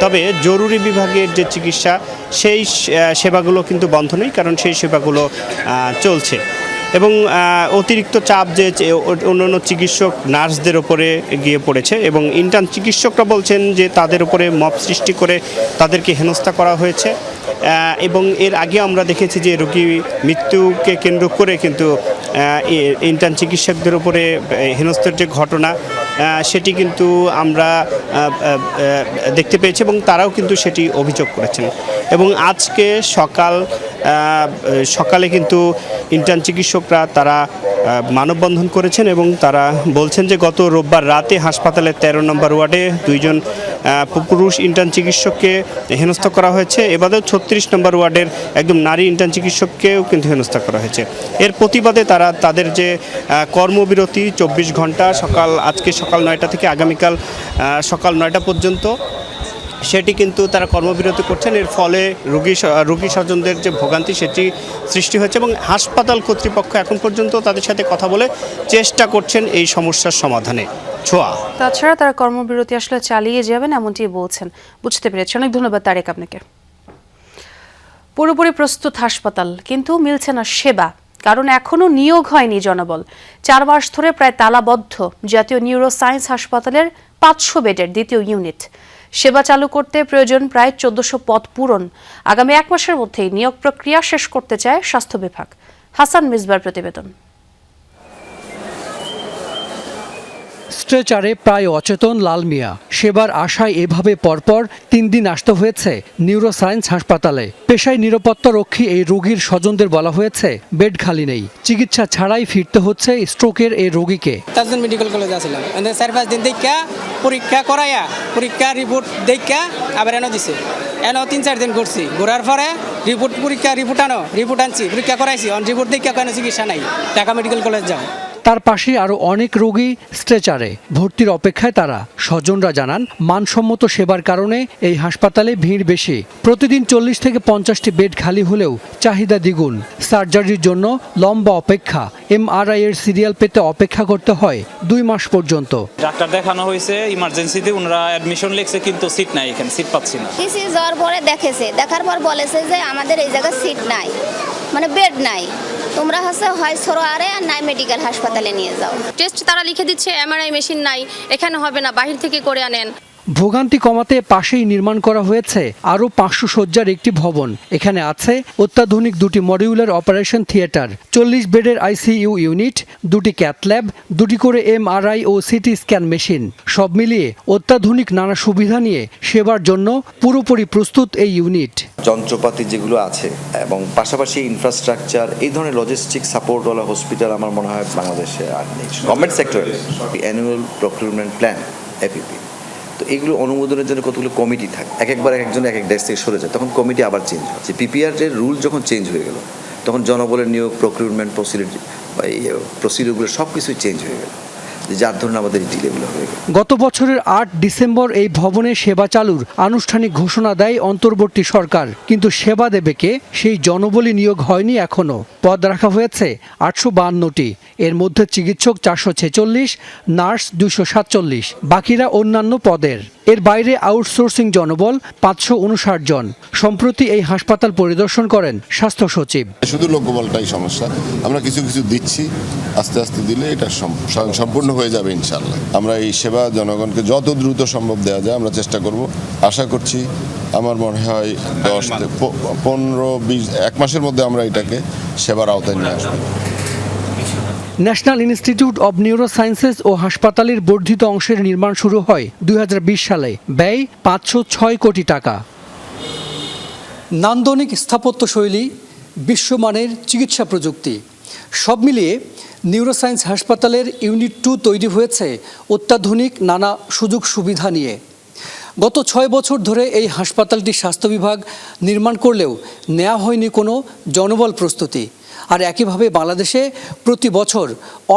তবে জরুরি বিভাগের যে চিকিৎসা সেই সেবাগুলো কিন্তু বন্ধ নেই, কারণ সেই সেবাগুলো চলছে এবং অতিরিক্ত চাপ যে অন্যান্য চিকিৎসক নার্সদের ওপরে গিয়ে পড়েছে এবং ইন্টার্ন চিকিৎসকরা বলছেন যে তাদের উপরে মব সৃষ্টি করে তাদেরকে হেনস্থা করা হয়েছে এবং এর আগে আমরা দেখেছি যে রোগী মৃত্যুকে কেন্দ্র করে কিন্তু ইন্টার্ন চিকিৎসকদের উপরে হেনস্থার যে ঘটনা সেটি কিন্তু আমরা দেখতে পেয়েছি এবং তারাও কিন্তু সেটি অভিযোগ করেছেন। এবং আজকে সকালে কিন্তু ইন্টার্ন চিকিৎসকরা তারা মানববন্ধন করেছেন এবং তারা বলছেন যে গত রোববার রাতে হাসপাতালের 13 নম্বর ওয়ার্ডে 2 জন পুরুষ ইন্টার্ন চিকিৎসককে হেনস্থা করা হয়েছে। এবারেও 36 নম্বর ওয়ার্ডের একদম নারী ইন্টার্ন চিকিৎসককেও কিন্তু হেনস্থা করা হয়েছে। এর প্রতিবাদে তারা তাদের যে কর্মবিরতি 24 ঘন্টা আজকে সকাল 9টা থেকে আগামীকাল সকাল 9টা পর্যন্ত সেটি কিন্তু তারা কর্মবিরতি করছেন। এর ফলে রোগী স্বজনদের যে ভোগান্তি সেটি সৃষ্টি হয়েছে এবং হাসপাতাল কর্তৃপক্ষ এখন পর্যন্ত তাদের সাথে কথা বলে চেষ্টা করছেন এই সমস্যার সমাধানে। তাছাড়া তারা কর্মবিরতি আসলে চালিয়ে যাবেন এমনটি বলছেন, বুঝতে পেরেছি। অনেক ধন্যবাদ তারেক আপনাকে। পুরোপুরি প্রস্তুত হাসপাতাল, কিন্তু মিলছে না সেবা, কারণ এখনও নিয়োগ হয়নি জনবল। 4 মাস ধরে প্রায় তালাবদ্ধ জাতীয় নিউরো সায়েন্স হাসপাতালের 500 বেডের দ্বিতীয় ইউনিট। সেবা চালু করতে প্রয়োজন প্রায় 1400 পদ পূরণ। আগামী 1 মাসের মধ্যেই নিয়োগ প্রক্রিয়া শেষ করতে চায় স্বাস্থ্য বিভাগ। হাসান মিসবার প্রতিবেদন। স্ট্রেচারে প্রায় অচেতন লাল মিয়া। সেবার আশায় এভাবে পরপর 3 দিন আসতে হয়েছে নিউরো সায়েন্স হাসপাতালে। পেশায় নিরাপত্তা রক্ষী এই রোগীর স্বজনদের বলা হয়েছে বেড খালি নেই, চিকিৎসা ছাড়াই ফিরতে হচ্ছে স্ট্রোকের এই রোগীকে। তাজদান মেডিকেল কলেজ আসলাম, 4-5 দিন দেখা পরীক্ষা করাইয়া পরীক্ষা রিপোর্ট দেখা আবার এনে দিছে। 3-4 দিন ঘুরছি, ঘোরার পরে রিপোর্ট আনছি, পরীক্ষা করাইছি, রিপোর্ট দেখা কোনো চিকিৎসা নাই, ঢাকা মেডিকেল কলেজ যাও। তার পাশে আরো অনেক রোগী স্ট্রেচারে ভর্তির অপেক্ষায়। তারা স্বজনরা জানান মানসম্মত সেবার কারণে এই হাসপাতালে ভিড় বেশি। প্রতিদিন 40 থেকে 50টি বেড খালি হলেও চাহিদা দ্বিগুণ। সার্জারির জন্য লম্বা অপেক্ষা, MRI এর সিরিয়াল পেতে অপেক্ষা করতে হয় 2 মাস পর্যন্ত। ডাক্তার দেখানো হয়েছে ইমার্জেন্সিতে, ওনারা অ্যাডমিশন লিখছে কিন্তু সিট নাই, এখানে সিট পাচ্ছি না। যাওয়ার পরে দেখার পর বলেছে যে আমাদের এই জায়গায় সিট নাই, মানে বেড নাই, তোমরা হয় সরোয়ারে আর নাই মেডিকেল হাসপাতালে নিয়ে যাও। টেস্ট তারা লিখে দিচ্ছে, MRI মেশিন নাই, এখানে হবে না, বাহির থেকে করে আনেন। ভোগান্তি কমাতে পাশেই নির্মাণ করা হয়েছে আরও 500 শয্যার একটি ভবন। এখানে আছে অত্যাধুনিক 2টি মডিউলার অপারেশন থিয়েটার, 40 বেডের ICU ইউনিট, 2টি ক্যাথ ল্যাব, 2টি করে MRI ও CT স্ক্যান মেশিন। সব মিলিয়ে অত্যাধুনিক নানা সুবিধা নিয়ে সেবার জন্য পুরোপুরি প্রস্তুত এই ইউনিট। যন্ত্রপাতি যেগুলো আছে এবং পাশাপাশি ইনফ্রাস্ট্রাকচার, এই ধরনের লজিস্টিক সাপোর্টওয়ালা হসপিটাল আমার মনে হয় বাংলাদেশে আর নেই। গভর্নমেন্ট সেক্টরে অ্যানুয়াল প্রকিউরমেন্ট প্ল্যান APP, তো এগুলো অনুমোদনের জন্য কতগুলো কমিটি থাকে, একবার একজন এক দেশ থেকে সরে যায়, তখন কমিটি আবার চেঞ্জ হয়। PPR এর রুল যখন চেঞ্জ হয়ে গেল তখন জনবলের নিয়োগ, প্রকিউরমেন্ট প্রসিডিউরগুলো সব কিছুই চেঞ্জ হয়ে গেল। যার ধরুন আমাদের এই লেভেল হয়ে গেল। গত বছরের 8 ডিসেম্বর এই ভবনে সেবা চালুর আনুষ্ঠানিক ঘোষণা দেয় অন্তর্বর্তী সরকার, কিন্তু সেবা দেবে কে সেই জনবলি নিয়োগ হয়নি এখনো। পদ রাখা হয়েছে 852টি, এর মধ্যে চিকিৎসক 446, নার্স 247, বাকিরা অন্যান্য পদের। এর বাইরে আউটসোর্সিং জনবল 559 জন। সম্প্রতি এই হাসপাতাল পরিদর্শন করেন স্বাস্থ্য সচিব। শুধু লোকবলটাই সমস্যা, আমরা কিছু কিছু দিচ্ছি, আস্তে আস্তে দিলে এটা সম্পূর্ণ হয়ে যাবে ইনশাল্লাহ। আমরা এই সেবা জনগণকে যত দ্রুত সম্ভব দেওয়া যায় আমরা চেষ্টা করব। আশা করছি আমার মনে হয় 10, 15, 20, 1 মাসের মধ্যে আমরা এটাকে সেবার আওতায় নিয়ে আসবো। ন্যাশনাল ইনস্টিটিউট অব নিউরোসায়েন্সেস ও হাসপাতালের বর্ধিত অংশের নির্মাণ শুরু হয় 2020 সালে, ব্যয় 506 কোটি টাকা। নান্দনিক স্থাপত্যশৈলী, বিশ্বমানের চিকিৎসা প্রযুক্তি সব মিলিয়ে নিউরোসায়েন্স হাসপাতালের ইউনিট 2 তৈরি হয়েছে অত্যাধুনিক নানা সুযোগ সুবিধা নিয়ে। গত 6 বছর ধরে এই হাসপাতালটি স্বাস্থ্য বিভাগ নির্মাণ করলেও নেওয়া হয়নি কোনো জনবল প্রস্তুতি। আর একইভাবে বাংলাদেশে প্রতি বছর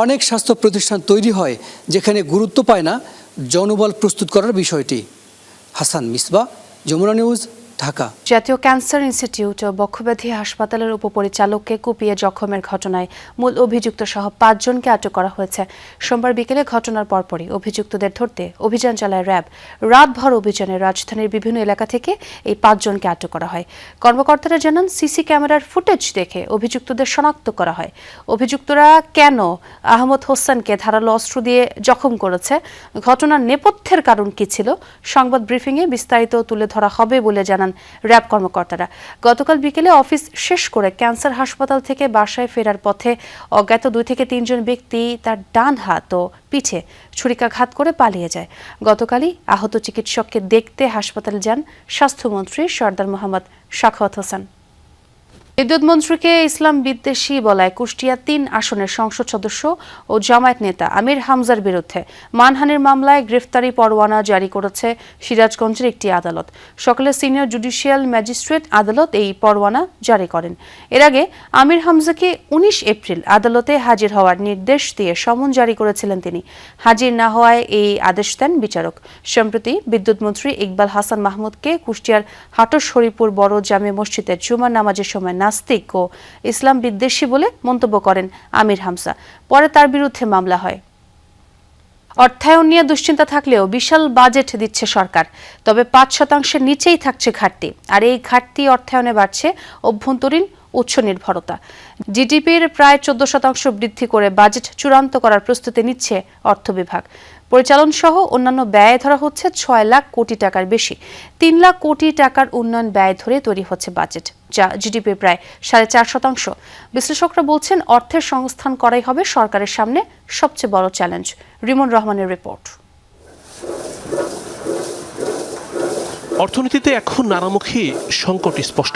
অনেক স্বাস্থ্য প্রতিষ্ঠান তৈরি হয় যেখানে গুরুত্ব পায় না জনবল প্রস্তুত করার বিষয়টি। হাসান মিসবা, যমুনা নিউজ, ঢাকা। জাতীয় ক্যান্সার ইনস্টিটিউট ও বক্ষব্যাধি হাসপাতালের উপপরিচালককে কুপিয়ে জখমের ঘটনায় মূল অভিযুক্ত সহ 5 জনকে আটক করা হয়েছে। সোমবার বিকেলে ঘটনার পরপরই অভিযুক্তদের ধরতে অভিযান চালায় র্যাব। রাতভর অভিযানে রাজধানীর বিভিন্ন এলাকা থেকে এই 5 জনকে আটক করা হয়। কর্মকর্তারা জানান, সিসি ক্যামেরার ফুটেজ দেখে অভিযুক্তদের শনাক্ত করা হয়। অভিযুক্তরা কেন আহমদ হোসেনকে ধারালো অস্ত্র দিয়ে জখম করেছে, ঘটনার নেপথ্যের কারণ কি ছিল, সংবাদ ব্রিফিংয়ে বিস্তারিত তুলে ধরা হবে বলে জানান র্যাব কর্মকর্তারা। গতকাল বিকেলে অফিস শেষ করে ক্যান্সার হাসপাতাল থেকে বাসায় ফেরার পথে অজ্ঞাত 2 থেকে 3 জন ব্যক্তি তার ডান হাত ও পিঠে ছুরিকাঘাত করে পালিয়ে যায়। গতকালই আহত চিকিৎসককে দেখতে হাসপাতালে যান স্বাস্থ্যমন্ত্রী সরদার মোহাম্মদ সাখাওয়াত হোসেন। বিদ্যুৎ মন্ত্রীকে ইসলাম বিদ্বেষী বলায় কুষ্টিয়া 3 আসনের সংসদ সদস্য ও জামায়াত নেতা আমির হামজার বিরুদ্ধে মানহানির মামলায় গ্রেফতারি পরোয়ানা জারি করেছে সিরাজগঞ্জের একটি আদালত। সকালে সিনিয়র জুডিশিয়াল ম্যাজিস্ট্রেট আদালত এই পরোয়ানা জারি করেন। এর আগে আমির হামজাকে 19 এপ্রিল আদালতে হাজির হওয়ার নির্দেশ দিয়ে সমন জারি করেছিলেন তিনি। হাজির না হওয়ায় এই আদেশ দেন বিচারক। সম্প্রতি বিদ্যুৎ মন্ত্রী ইকবাল হাসান মাহমুদকে কুষ্টিয়ার হাটস হরিপুর বড় জামে মসজিদে জুমার নামাজের সময় নাস্তিক ও ইসলাম বিদ্বেষী বলে মন্তব্য করেন আমির হামজা। পরে তার বিরুদ্ধে মামলা হয়। অর্থায়ন নিয়ে দুশ্চিন্তা থাকলেও বিশাল বাজেট দিচ্ছে সরকার, তবে 5% নিচেই থাকছে ঘাটতি। আর এই ঘাটতি অর্থায়নে বাড়ছে অভ্যন্তরীণ উৎস নির্ভরতা। জিডিপির প্রায় 14% বৃদ্ধি করে বাজেট চূড়ান্ত করার প্রস্তুতি নিচ্ছে অর্থ বিভাগ। পরিচালন সহ অন্যান্য ব্যয় ধরা হচ্ছে 6 লাখ কোটি টাকার বেশি। 3 লাখ কোটি টাকার উন্নয়ন ব্যয় ধরে তৈরি হচ্ছে বাজেট, যা জিডিপির প্রায় 4.5%। বিশ্লেষকরা বলছেন, অর্থের সংস্থান করাই হবে সরকারের সামনে সবচেয়ে বড় চ্যালেঞ্জ। রিমন রহমানের রিপোর্ট। অর্থনীতিতে এখন নানামুখী সংকট স্পষ্ট।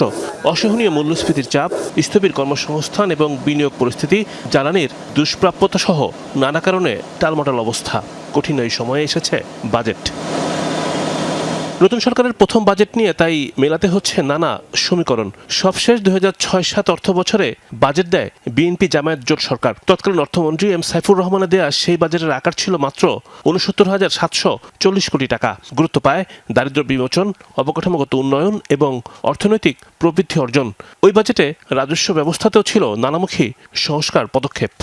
অসহনীয় মূল্যস্ফীতির চাপ, স্থবির কর্মসংস্থান এবং বিনিয়োগ পরিস্থিতি, জ্বালানির দুষ্প্রাপ্যতা সহ নানা কারণে টালমাটাল অবস্থা। কঠিন এই সময়ে এসেছে বাজেট। নতুন সরকারের প্রথম বাজেট নিয়ে তাই মেলাতে হচ্ছে নানা সমীকরণ। সবশেষ 2006-07 অর্থ বছরে বাজেট দেয় বিএনপি জামায়াত জোট সরকার। তৎকালীন অর্থমন্ত্রী এম সাইফুর রহমানের দেয়া সেই বাজেটের আকার ছিল মাত্র 69,740 কোটি টাকা। গুরুত্ব পায় দারিদ্র্য বিমোচন, অবকাঠামোগত উন্নয়ন এবং অর্থনৈতিক প্রবৃদ্ধি অর্জন। ওই বাজেটে রাজস্ব ব্যবস্থাতেও ছিল নানামুখী সংস্কার পদক্ষেপ।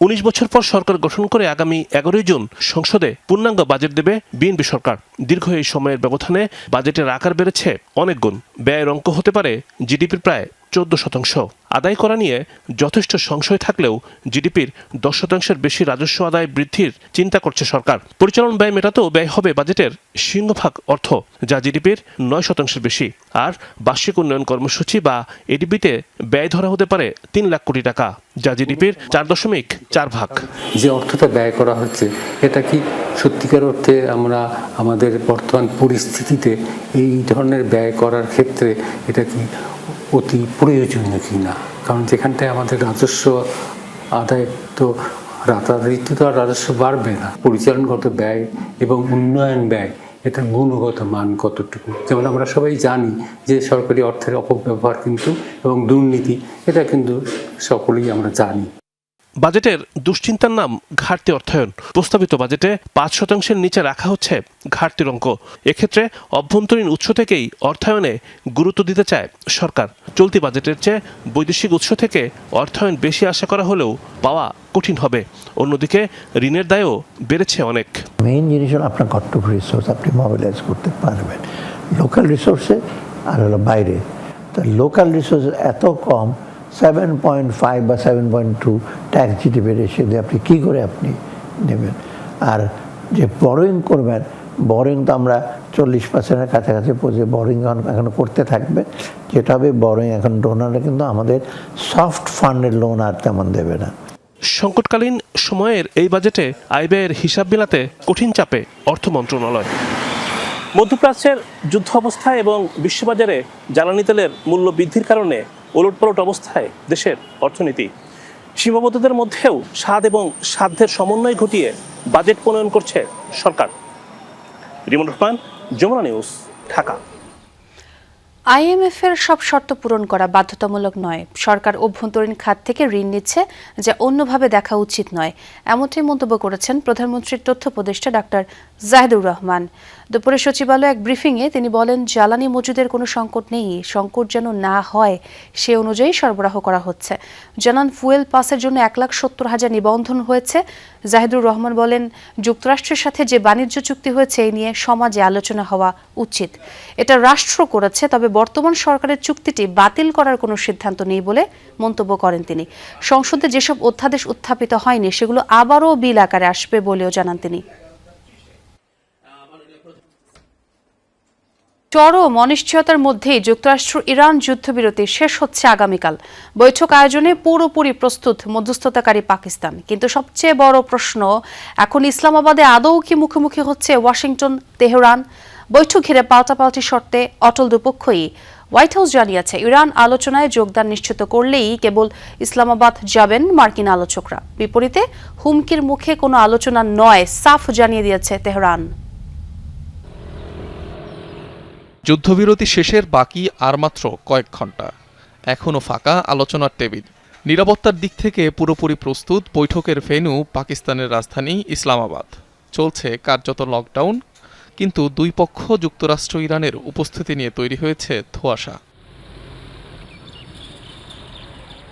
19 বছর পর সরকার গঠন করে আগামী 11 জুন সংসদে পূর্ণাঙ্গ বাজেট দেবে বিএনপি সরকার। দীর্ঘ এই সময়ের ব্যবধানে বাজেটের আকার বেড়েছে অনেক গুণ। ব্যয়ের অঙ্ক হতে পারে জিডিপির প্রায় 14%। আদায় করা নিয়ে যথেষ্ট সংশয় থাকলেও জিডিপির 10%-এর বেশি রাজস্ব আদায় বৃদ্ধির চিন্তা করছে সরকার। পরিচালন ব্যয় মেটাতেও ব্যয় হবে বাজেটের সিংহভাগ অর্থ, যা জিডিপির 9%-এর বেশি। আর বার্ষিক উন্নয়ন কর্মসূচি বা এডিবিতে ব্যয় ধরা হতে পারে 3 লাখ কোটি টাকা, যা জিডিপির 4.4 ভাগ। যে অর্থটা ব্যয় করা হচ্ছে, এটা কি সত্যিকার অর্থে আমরা আমাদের বর্তমান পরিস্থিতিতে এই ধরনের ব্যয় করার ক্ষেত্রে এটা কি অতি প্রয়োজনীয় কি না? কারণ যেখানটায় আমাদের রাজস্ব আদায় তো রাতারাতি তো আর রাজস্ব বাড়বে না। পরিচালনগত ব্যয় এবং উন্নয়ন ব্যয়, এটার গুণগত মান কতটুকু? যেমন আমরা সবাই জানি যে সরকারি অর্থের অপব্যবহার কিন্তু এবং দুর্নীতি, এটা কিন্তু সকলেই আমরা জানি। বাজেটের দুশ্চিন্তার নাম ঘাটতি অর্থায়ন। প্রস্তাবিত বাজেটে 5% নিচে রাখা হচ্ছে ঘাটতির অঙ্ক। এক্ষেত্রে অভ্যন্তরীণ উৎস থেকেই অর্থায়নে গুরুত্ব দিতে চায় সরকার। চলতি বাজেটের চেয়ে বৈদেশিক উৎস থেকে অর্থায়ন বেশি আশা করা হলেও পাওয়া কঠিন হবে। অন্যদিকে ঋণের দায়ও বেড়েছে অনেক। মেইন জিনিস হলো আপনার কতটুকু রিসোর্স আপনি মোবিলাইজ করতে পারবেন, লোকাল রিসোর্সে আর হলো বাইরে। তো লোকাল রিসোর্স এত কম, 7.5 বা 7.2 ট্যাক্স জিডিপি রেশিও দিয়ে আপনি কী করে আপনি নেবেন। আর যে বরোয়িং করবেন, বরোয়িং তো আমরা 40%-এর কাছাকাছি পৌঁছে বরোয়িং এখন করতে থাকবে, যেটা হবে বরোয়িং। এখন ডোনাররা কিন্তু আমাদের সফট ফান্ডের লোন আর তেমন দেবে না। সংকটকালীন সময়ের এই বাজেটে আয় ব্যয়ের হিসাব মেলাতে কঠিন চাপে অর্থ মন্ত্রণালয়। মধ্যপ্রাচ্যের যুদ্ধ অবস্থায় এবং বিশ্ববাজারে জ্বালানি তেলের মূল্য বৃদ্ধির কারণে ওলটপালট অবস্থায় দেশের অর্থনীতি। সীমাবদ্ধতার মধ্যেও স্বাদ এবং সাধ্যের সমন্বয় ঘটিয়ে বাজেট প্রণয়ন করছে সরকার। রিমন রহমান, যমুনা নিউজ, ঢাকা। আইএমএফ এর সব শর্ত পূরণ করা বাধ্যতামূলক নয়। সরকার অভ্যন্তরীণ খাত থেকে ঋণ নিচ্ছে, যা অন্যভাবে দেখা উচিত নয়, এমনটাই মন্তব্য করেছেন প্রধানমন্ত্রীর তথ্য উপদেষ্টা ডাক্তার জাহিদুর রহমান। দুপুরে সচিবালয়ে এক ব্রিফিংয়ে তিনি বলেন, জ্বালানি মজুদের কোনো সংকট নেই, সংকট যেন না হয় সে অনুযায়ী সরবরাহ করা হচ্ছে। জানান, ফুয়েল পাসের জন্য 1,70,000 নিবন্ধন হয়েছে। জাহিদুর রহমান বলেন, যুক্তরাষ্ট্রের সাথে যে বাণিজ্য চুক্তি হয়েছে এই নিয়ে সমাজে আলোচনা হওয়া উচিত। এটা রাষ্ট্র করেছে, তবে বর্তমান সরকারের চুক্তিটি বাতিল করার কোনো সিদ্ধান্ত নেই বলে মন্তব্য করেন তিনি। সংসদে যেসব অধ্যাদেশ উত্থাপিত হয়নি সেগুলো আবারও বিল আকারে আসবে বলেও জানান তিনি। চরম অনিশ্চয়তার মধ্যেই যুক্তরাষ্ট্র ইরান যুদ্ধবিরতি শেষ হচ্ছে আগামীকাল। বৈঠক আয়োজনে পুরোপুরি প্রস্তুত মধ্যস্থতাকারী পাকিস্তান। কিন্তু সবচেয়ে বড় প্রশ্ন, এখন ইসলামাবাদে আদৌ কি মুখোমুখি হচ্ছে ওয়াশিংটন তেহরান? বৈঠক ঘিরে পাল্টাপাল্টি শর্তে অটল দুপক্ষই। হোয়াইট হাউস জানিয়েছে, ইরান আলোচনায় যোগদান নিশ্চিত করলেই কেবল ইসলামাবাদ যাবেন মার্কিন আলোচকরা। বিপরীতে হুমকির মুখে কোনো আলোচনা নয়, সাফ জানিয়ে দিয়েছে তেহরান। যুদ্ধবিরতি শেষের বাকি আর মাত্র কয়েক ঘন্টা, এখনও ফাঁকা আলোচনার টেবিল। নিরাপত্তার দিক থেকে পুরোপুরি প্রস্তুত বৈঠকের ভেন্যু পাকিস্তানের রাজধানী ইসলামাবাদ। চলছে কার্যত লকডাউন, কিন্তু দুই পক্ষ যুক্তরাষ্ট্র ইরানের উপস্থিতি নিয়ে তৈরি হয়েছে ধোঁয়াশা।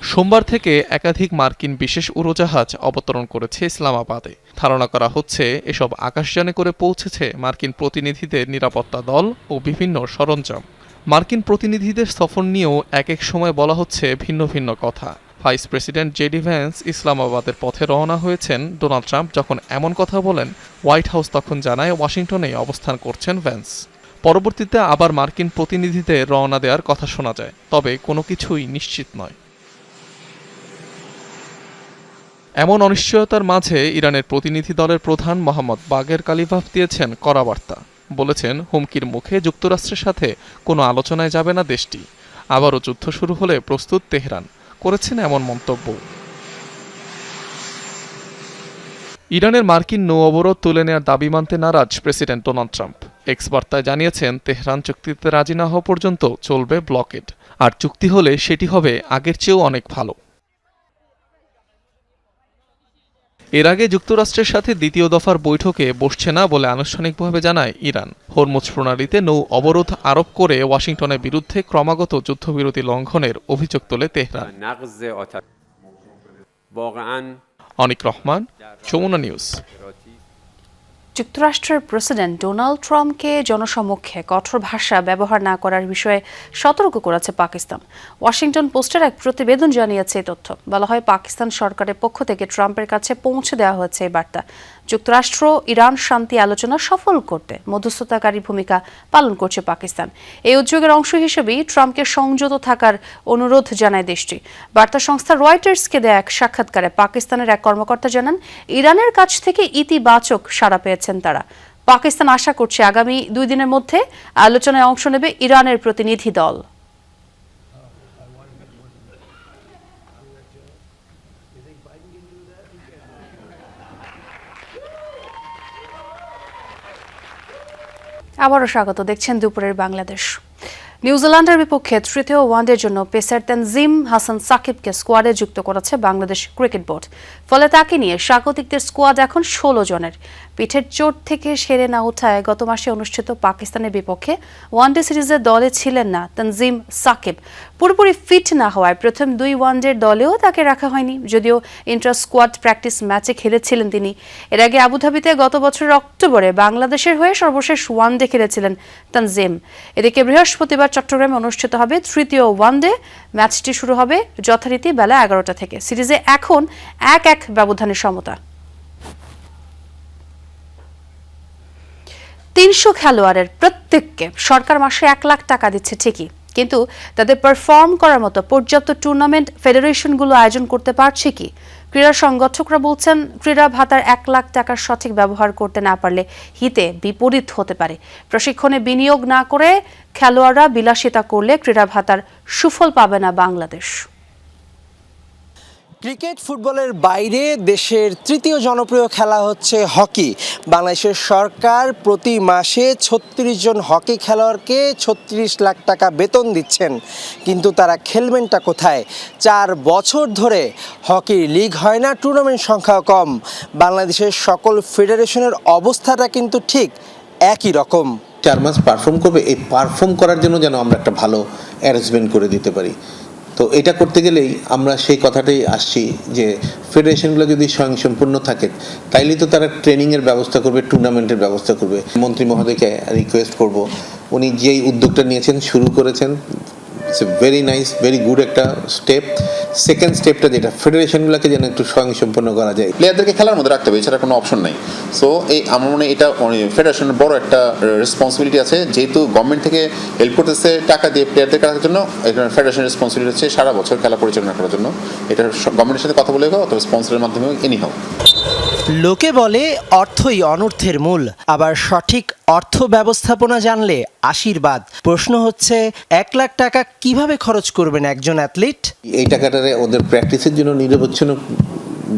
সোমবার থেকে একাধিক মার্কিন বিশেষ উড়োজাহাজ অবতরণ করেছে ইসলামাবাদে। ধারণা করা হচ্ছে এসব আকাশযানে করে পৌঁছেছে মার্কিন প্রতিনিধিদের নিরাপত্তা দল ও বিভিন্ন সরঞ্জাম। মার্কিন প্রতিনিধিদের সফর নিয়েও এক এক সময় বলা হচ্ছে ভিন্ন ভিন্ন কথা। ভাইস প্রেসিডেন্ট জেডি ভ্যান্স ইসলামাবাদের পথে রওনা হয়েছেন। ডোনাল্ড ট্রাম্প যখন এমন কথা বলেন, হোয়াইট হাউস তখন জানায় ওয়াশিংটনে অবস্থান করছেন ভ্যান্স। পরবর্তীতে আবার মার্কিন প্রতিনিধিদের রওনা দেওয়ার কথা শোনা যায়, তবে কোনো কিছুই নিশ্চিত নয়। এমন অনিশ্চয়তার মাঝে ইরানের প্রতিনিধি দলের প্রধান মোহাম্মদ বাগের কালিবাফ দিয়েছেন কড়া বার্তা। বলেছেন, হুমকির মুখে যুক্তরাষ্ট্রের সাথে কোনো আলোচনায় যাবে না দেশটি। আবারও যুদ্ধ শুরু হলে প্রস্তুত তেহরান, করেছেন এমন মন্তব্য। ইরানের মার্কিন নৌ অবরোধ তুলে নেওয়ার দাবি মানতে নারাজ প্রেসিডেন্ট ডোনাল্ড ট্রাম্প। এক্স বার্তায় জানিয়েছেন, তেহরান চুক্তিতে রাজি না হওয়া পর্যন্ত চলবে ব্লকেড, আর চুক্তি হলে সেটি হবে আগের চেয়েও অনেক ভালো। এর আগে যুক্তরাষ্ট্রের সাথে দ্বিতীয় দফার বৈঠকে বসছে না বলে আনুষ্ঠানিকভাবে জানায় ইরান। হরমুজ প্রণালীতে নৌ অবরোধ আরোপ করে ওয়াশিংটনের বিরুদ্ধে ক্রমাগত যুদ্ধবিরতি লঙ্ঘনের অভিযোগ তোলে তেহরান। অনিক রহমান, যমুনা নিউজ। যুক্তরাষ্ট্রের প্রেসিডেন্ট ডোনাল্ড ট্রাম্পকে জনসমক্ষে কঠোর ভাষা ব্যবহার না করার বিষয়ে সতর্ক করেছে পাকিস্তান। ওয়াশিংটন পোস্টের এক প্রতিবেদন জানিয়েছে এই তথ্য। বলা হয়, পাকিস্তান সরকারের পক্ষ থেকে ট্রাম্পের কাছে পৌঁছে দেওয়া হয়েছে এই বার্তা। যুক্তরাষ্ট্র ইরান শান্তি আলোচনা সফল করতে মধ্যস্থতাকারী ভূমিকা পালন করছে পাকিস্তান। এই উদ্যোগের অংশ হিসেবেই ট্রাম্পকে সংযত থাকার অনুরোধ জানায় দেশটি। বার্তা সংস্থা রয়টার্সকে দেয়া এক সাক্ষাৎকারে পাকিস্তানের এক কর্মকর্তা জানান, ইরানের কাছ থেকে ইতিবাচক সাড়া পেয়েছেন তারা। পাকিস্তান আশা করছে আগামী 2 দিনের মধ্যে আলোচনায় অংশ নেবে ইরানের প্রতিনিধি দল। আবারও স্বাগত, দেখছেন দুপুরের বাংলাদেশ। নিউজিল্যান্ডের বিপক্ষে তৃতীয় ওয়ানডের জন্য পেসার তানজিম হাসান সাকিবকে স্কোয়াডে যুক্ত করেছে বাংলাদেশ ক্রিকেট বোর্ড। ফলে তাকে নিয়ে স্বাগতিকদের স্কোয়াড এখন 16 জনের। পিঠের চোট থেকে সেরে না ওঠায় গত মাসে অনুষ্ঠিত পাকিস্তানের বিপক্ষে ওয়ানডে সিরিজের দলে ছিলেন না তানজিম সাকিব। পুরোপুরি ফিট না হওয়ায় প্রথম 2 ওয়ানডের দলেও তাকে রাখা হয়নি, যদিও ইন্টার স্কোয়াড প্র্যাকটিস ম্যাচে খেলেছিলেন তিনি। এর আগে আবুধাবিতে গত বছরের অক্টোবরে বাংলাদেশের হয়ে সর্বশেষ ওয়ানডে খেলেছিলেন তানজিম। এদিকে বৃহস্পতিবার চট্টগ্রামে অনুষ্ঠিত হবে তৃতীয় ওয়ানডে। ম্যাচটি শুরু হবে যথারীতি বেলা 11টা থেকে। সিরিজে এখন 1-1 ব্যবধানের সমতা। 300 খেলোয়াড়ের প্রত্যেককে সরকার মাসে 1 লাখ টাকা দিচ্ছে ঠিকই, কিন্তু তাদের পারফর্ম করার মতো পর্যাপ্ত টুর্নামেন্ট ফেডারেশনগুলো আয়োজন করতে পারছে কি? ক্রীড়া সংগঠকরা বলছেন ক্রীড়া ভাতার 1 লাখ টাকার সঠিক ব্যবহার করতে না পারলে হিতে বিপরীত হতে পারে। প্রশিক্ষণে বিনিয়োগ না করে খেলোয়াড়রা বিলাসিতা করলে ক্রীড়া ভাতার সুফল পাবে না বাংলাদেশ। ক্রিকেট ফুটবলের বাইরে দেশের তৃতীয় জনপ্রিয় খেলা হচ্ছে হকি। বাংলাদেশের সরকার প্রতি মাসে 36 জন হকি খেলোয়াড়কে 36 লাখ টাকা বেতন দিচ্ছেন, কিন্তু তারা খেলবেনটা কোথায়? 4 বছর ধরে হকির লিগ হয় না, টুর্নামেন্ট সংখ্যা কম। বাংলাদেশের সকল ফেডারেশনের অবস্থাটা কিন্তু ঠিক একই রকম। 4 মাস পারফর্ম করবে, এই পারফর্ম করার জন্য যেন আমরা একটা ভালো অ্যারেঞ্জমেন্ট করে দিতে পারি। তো এটা করতে গেলেই আমরা সেই কথাটাই আসছি যে ফেডারেশনগুলো যদি স্বয়ংসম্পূর্ণ থাকে তাইলেই তো তারা ট্রেনিংয়ের ব্যবস্থা করবে, টুর্নামেন্টের ব্যবস্থা করবে। মন্ত্রী মহোদয়কে রিকোয়েস্ট করব, উনি যেই উদ্যোগটা নিয়েছেন, শুরু করেছেন, it's a very nice, very good একটা স্টেপ। সেকেন্ড স্টেপটা যেটা ফেডারেশনগুলোকে যেন একটু স্বয়ংসম্পন্ন করা যায়, প্লেয়ারদেরকে খেলার মধ্যে রাখতে হবে, এছাড়া কোনো অপশন নাই। সো এই আমার মনে হয় এটা ফেডারেশনের বড় একটা রেসপন্সিবিলিটি আছে, যেহেতু গভর্নমেন্ট থেকে হেল্প করতেছে টাকা দিয়ে প্লেয়ারদের রাখার জন্য। এখানে ফেডারেশনের রেসপন্সিবিলিটি হচ্ছে সারা বছর খেলা পরিচালনা করার জন্য। এটা গভর্নমেন্টের সাথে কথা বলে হোক অথবা স্পন্সরের মাধ্যমে এনি হোক। লোকে বলে অর্থই অনর্থের মূল, আবার সঠিক অর্থ ব্যবস্থাপনা জানলে আশীর্বাদ। প্রশ্ন হচ্ছে 1 লাখ টাকা কিভাবে খরচ করবেন একজন অ্যাথলিট? এই টাকাটারে ওদের প্র্যাকটিসের জন্য নিরবচ্ছিন্ন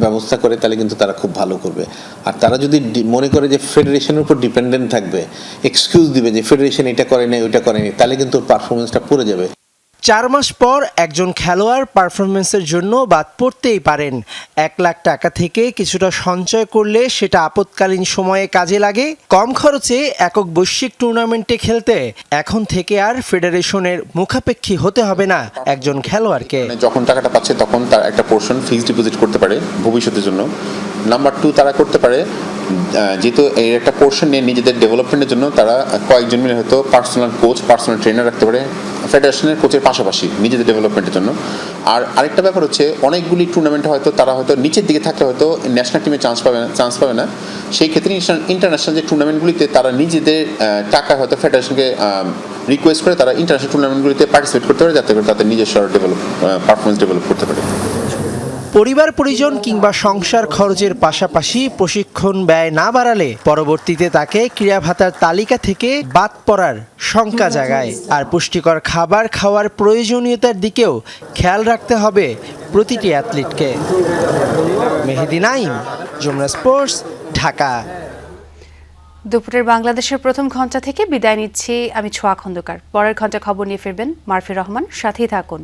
ব্যবস্থা করে তাহলে কিন্তু তারা খুব ভালো করবে। আর তারা যদি মনে করে যে ফেডারেশনের উপর ডিপেন্ডেন্ট থাকবে, এক্সকিউজ দিবে যে ফেডারেশন এটা করে নাই ওইটা করেনি, তাহলে কিন্তু পারফরমেন্সটা পড়ে যাবে। 4 মাস পর একজন খেলোয়াড় পারফরমেন্সের জন্য বাদ পড়তেই পারেন। 1 লাখ টাকা থেকে কিছুটা সঞ্চয় করলে সেটা আপৎকালীন সময়ে কাজে লাগে। কম খরচে একক বৈশ্বিক টুর্নামেন্টে খেলতে এখন থেকে আর ফেডারেশনের মুখাপেক্ষী হতে হবে না একজন খেলোয়াড়কে। যখন টাকাটা পাচ্ছে তখন তার একটা পোর্শন ফিক্সড ডিপোজিট করতে পারে ভবিষ্যতের জন্য। নাম্বার 2, তারা করতে পারে যেহেতু এর একটা পোর্শন নিয়ে নিজেদের ডেভেলপমেন্টের জন্য তারা কয়েকজন মিলে হয়তো পার্সোনাল কোচ, পার্সোনাল ট্রেনার রাখতে পারে ফেডারেশনের কোচের পাশাপাশি নিজেদের ডেভেলপমেন্টের জন্য। আর আরেকটা ব্যাপার হচ্ছে অনেকগুলি টুর্নামেন্টে হয়তো তারা হয়তো নিচের দিকে থাকলে হয়তো ন্যাশনাল টিমে চান্স পাবে না। সেই ক্ষেত্রে ইন্টারন্যাশনাল যে টুর্নামেন্টগুলিতে তারা নিজেদের টাকা হয়তো ফেডারেশনকে রিকোয়েস্ট করে তারা ইন্টারন্যাশনাল টুর্নামেন্টগুলিতে পার্টিসিপেট করতে পারে, যাতে করে তাদের নিজস্ব পারফরমেন্স ডেভেলপ করতে পারে। পরিবার পরিজন কিংবা সংসার খরচের পাশাপাশি প্রশিক্ষণ ব্যয় না বাড়ালে পরবর্তীতে তাকে ক্রীড়া ভাতার তালিকা থেকে বাদ পড়ার শঙ্কা জাগায়। আর পুষ্টিকর খাবার খাওয়ার প্রয়োজনীয়তার দিকেও খেয়াল রাখতে হবে প্রতিটি অ্যাথলিটকে। মেহেদি নাইম, যমুনা স্পোর্টস, ঢাকা। দুপুরের বাংলাদেশের প্রথম ঘন্টা থেকে বিদায় নিচ্ছি আমি ছোঁয়া খন্দকার। পরের ঘন্টা খবর নিয়ে ফিরবেন মারফি রহমান। সাথেই থাকুন।